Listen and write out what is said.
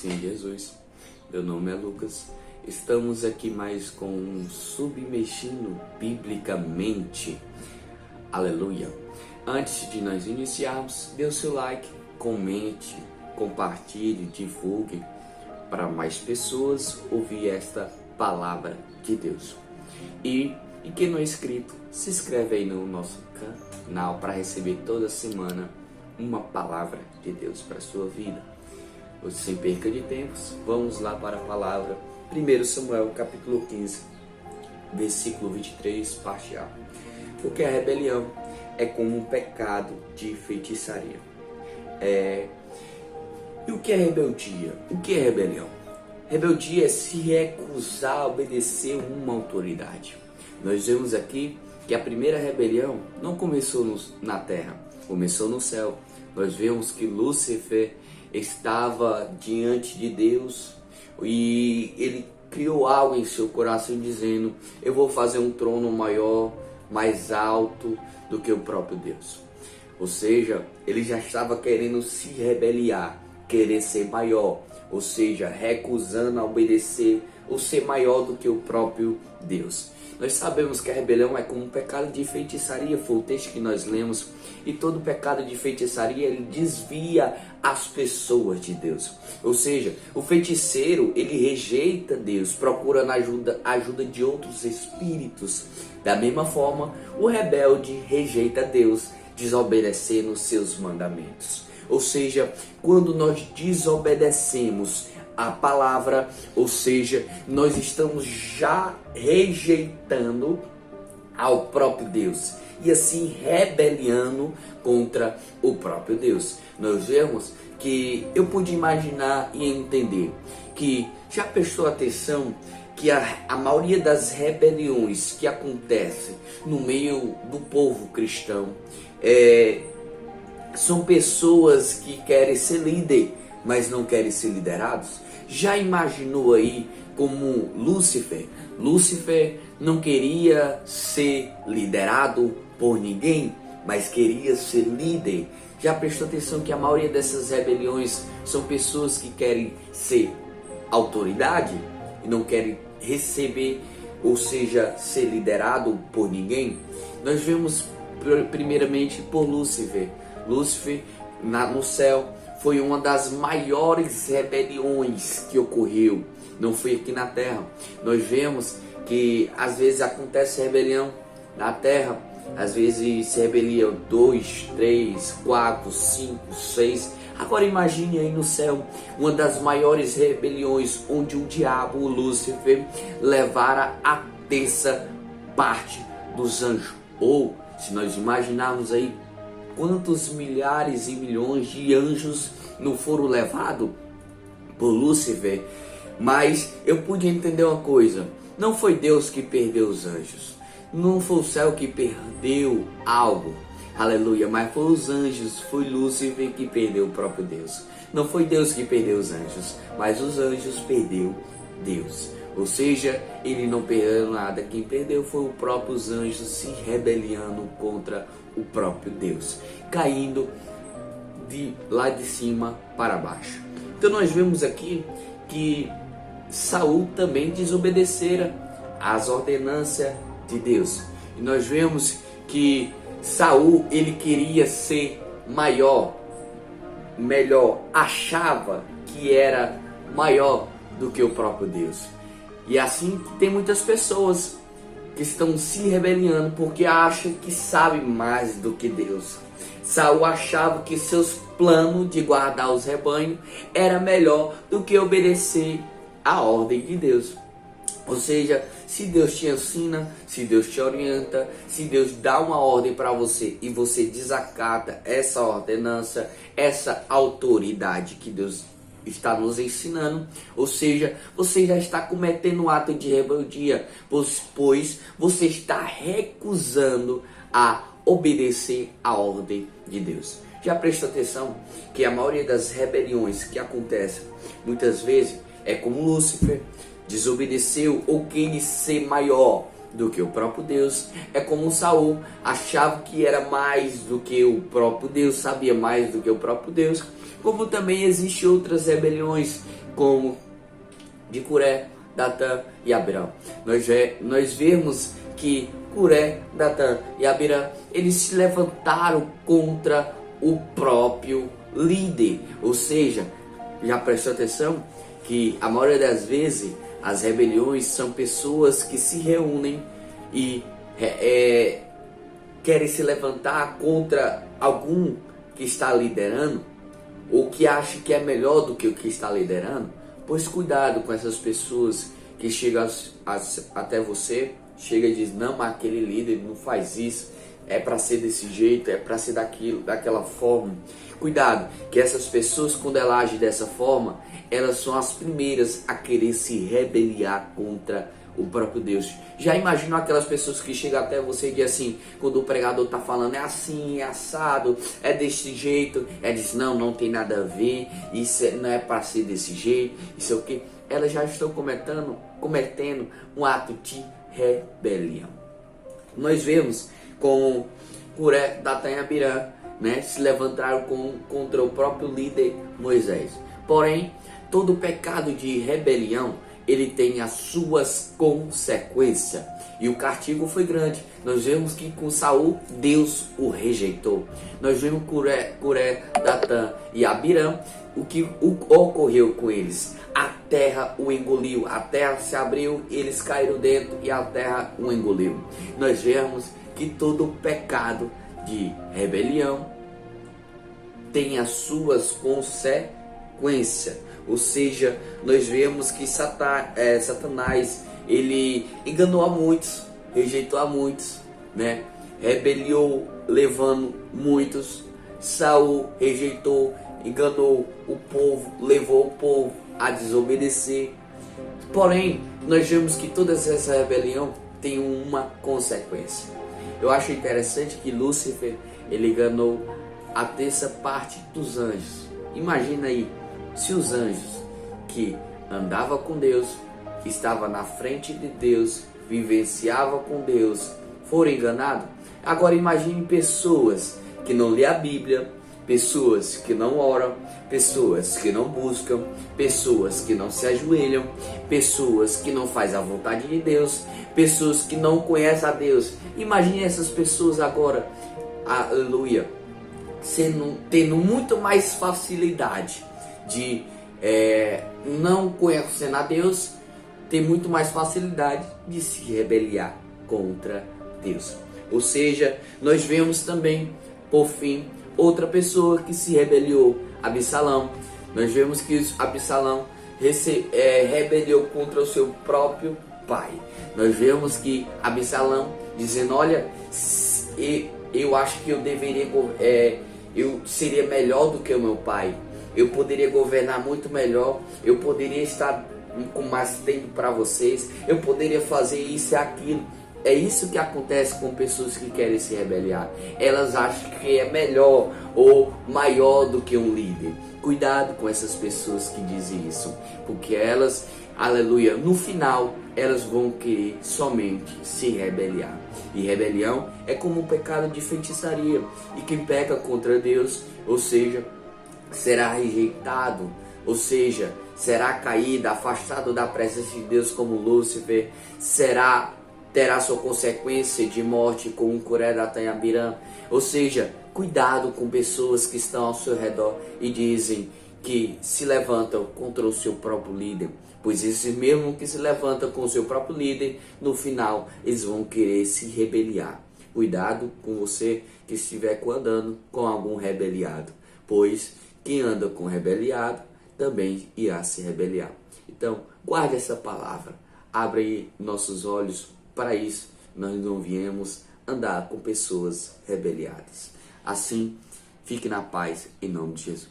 Sim, Jesus. Meu nome é Lucas. Estamos aqui mais com um Submetindo Biblicamente. Aleluia. Antes de nós iniciarmos, dê o seu like, comente, compartilhe, divulgue para mais pessoas ouvir esta palavra de Deus. E quem não é inscrito, se inscreve aí no nosso canal para receber toda semana uma palavra de Deus para a sua vida. Hoje, sem perca de tempos, vamos lá para a palavra. 1 Samuel, capítulo 15, versículo 23, parte A. Porque a rebelião é como um pecado de feitiçaria. E o que é rebeldia? O que é rebelião? Rebeldia é se recusar a obedecer uma autoridade. Nós vemos aqui que a primeira rebelião não começou na terra, começou no céu. Nós vemos que Lúcifer estava diante de Deus e ele criou algo em seu coração dizendo: eu vou fazer um trono maior, mais alto do que o próprio Deus. Ou seja, ele já estava querendo se rebeliar, querer ser maior, ou seja, recusando a obedecer ou ser maior do que o próprio Deus. Nós sabemos que a rebelião é como um pecado de feitiçaria, foi o texto que nós lemos, e todo pecado de feitiçaria ele desvia as pessoas de Deus. Ou seja, o feiticeiro ele rejeita Deus, procurando ajuda de outros espíritos. Da mesma forma, o rebelde rejeita Deus, desobedecendo os seus mandamentos. Ou seja, quando nós desobedecemos a palavra, ou seja, nós estamos já rejeitando ao próprio Deus e assim rebeliando contra o próprio Deus. Nós vemos que eu pude imaginar e entender que já prestou atenção que a maioria das rebeliões que acontecem no meio do povo cristão são pessoas que querem ser líder, mas não querem ser liderados. Já imaginou aí como Lúcifer não queria ser liderado por ninguém, mas queria ser líder? Já prestou atenção que a maioria dessas rebeliões são pessoas que querem ser autoridade e não querem receber, ou seja, ser liderado por ninguém? Nós vemos primeiramente por Lúcifer. Lúcifer no céu foi uma das maiores rebeliões que ocorreu, não foi aqui na terra. Nós vemos que às vezes acontece rebelião na terra, às vezes se rebelia 2, 3, 4, 5, 6. Agora imagine aí no céu, uma das maiores rebeliões, onde o diabo, o Lúcifer, levara a terça parte dos anjos. Ou, se nós imaginarmos aí, quantos milhares e milhões de anjos não foram levados por Lúcifer? Mas eu pude entender uma coisa: não foi Deus que perdeu os anjos, não foi o céu que perdeu algo, aleluia, mas foi os anjos, foi Lúcifer que perdeu o próprio Deus. Não foi Deus que perdeu os anjos, mas os anjos perdeu Deus. Ou seja, ele não perdeu nada, quem perdeu foi o próprio anjos se rebelando contra o próprio Deus, caindo de lá de cima para baixo. Então nós vemos aqui que Saul também desobedecera às ordenanças de Deus. E nós vemos que Saul ele queria ser maior, melhor, achava que era maior do que o próprio Deus. E assim tem muitas pessoas que estão se rebelando porque acham que sabem mais do que Deus. Saul achava que seus planos de guardar os rebanhos era melhor do que obedecer a ordem de Deus. Ou seja, se Deus te ensina, se Deus te orienta, se Deus dá uma ordem para você e você desacata essa ordenança, essa autoridade que Deus está nos ensinando, ou seja, você já está cometendo um ato de rebeldia, pois você está recusando a obedecer a ordem de Deus. Já prestou atenção que a maioria das rebeliões que acontecem muitas vezes é como Lúcifer, desobedeceu ou queria ser maior do que o próprio Deus. É como Saul, achava que era mais do que o próprio Deus, sabia mais do que o próprio Deus. Como também existem outras rebeliões, como de Coré, Datã e Abirão. Nós vemos que Coré, Datã e Abirão, eles se levantaram contra o próprio líder. Ou seja, já prestou atenção que a maioria das vezes as rebeliões são pessoas que se reúnem e querem se levantar contra algum que está liderando, ou que acha que é melhor do que o que está liderando. Pois cuidado com essas pessoas que chegam até você, chega e diz: não, mas aquele líder não faz isso, é para ser desse jeito, é para ser daquela forma. Cuidado, que essas pessoas, quando elas agem dessa forma, elas são as primeiras a querer se rebeliar contra o próprio Deus. Já imaginou aquelas pessoas que chegam até você e dizem assim, quando o pregador está falando, é assim, é assado, é desse jeito, diz: não tem nada a ver, isso não é para ser desse jeito, isso é o que? Elas já estão cometendo um ato de rebelião. Nós vemos com Coré, Datã e Abirã, se levantaram contra o próprio líder Moisés. Porém, todo pecado de rebelião, ele tem as suas consequências. E o castigo foi grande. Nós vemos que com Saul, Deus o rejeitou. Nós vemos Coré, Datã e Abirã, o que ocorreu com eles. A terra o engoliu, a terra se abriu, eles caíram dentro e a terra o engoliu. Nós vemos que todo pecado de rebelião tem as suas consequências. Ou seja, nós vemos que Satanás, ele enganou a muitos, rejeitou a muitos, rebeliou, levando muitos. Saul rejeitou, enganou o povo, levou o povo a desobedecer. Porém, nós vemos que toda essa rebelião tem uma consequência. Eu acho interessante que Lúcifer, ele enganou a terça parte dos anjos. Imagina aí, se os anjos que andavam com Deus, estavam na frente de Deus, vivenciavam com Deus, foram enganados. Agora imagine pessoas que não lêem a Bíblia, pessoas que não oram, pessoas que não buscam, pessoas que não se ajoelham, pessoas que não fazem a vontade de Deus, pessoas que não conhecem a Deus. Imagine essas pessoas agora, aleluia, tendo muito mais facilidade de não conhecendo a Deus, ter muito mais facilidade de se rebeliar contra Deus. Ou seja, nós vemos também, por fim, outra pessoa que se rebeliou, Absalão. Nós vemos que Absalão rebeliou contra o seu próprio pai. Nós vemos que Absalão dizendo: olha, eu acho que eu seria melhor do que o meu pai, eu poderia governar muito melhor, eu poderia estar com mais tempo para vocês, eu poderia fazer isso e aquilo. É isso que acontece com pessoas que querem se rebeliar. Elas acham que é melhor ou maior do que um líder. Cuidado com essas pessoas que dizem isso, porque elas, aleluia, no final elas vão querer somente se rebeliar. E rebelião é como um pecado de feitiçaria, e quem peca contra Deus, ou seja, será rejeitado, ou seja, será caído, afastado da presença de Deus como Lúcifer, terá sua consequência de morte como Coré, Datã e Abirã. Ou seja, cuidado com pessoas que estão ao seu redor e dizem que se levantam contra o seu próprio líder, pois esses mesmos que se levantam com o seu próprio líder, no final eles vão querer se rebeliar. Cuidado com você que estiver andando com algum rebeliado, pois quem anda com rebeliado também irá se rebeliar. Então, guarde essa palavra, abre aí nossos olhos para isso. Nós não viemos andar com pessoas rebeliadas. Assim, fique na paz em nome de Jesus.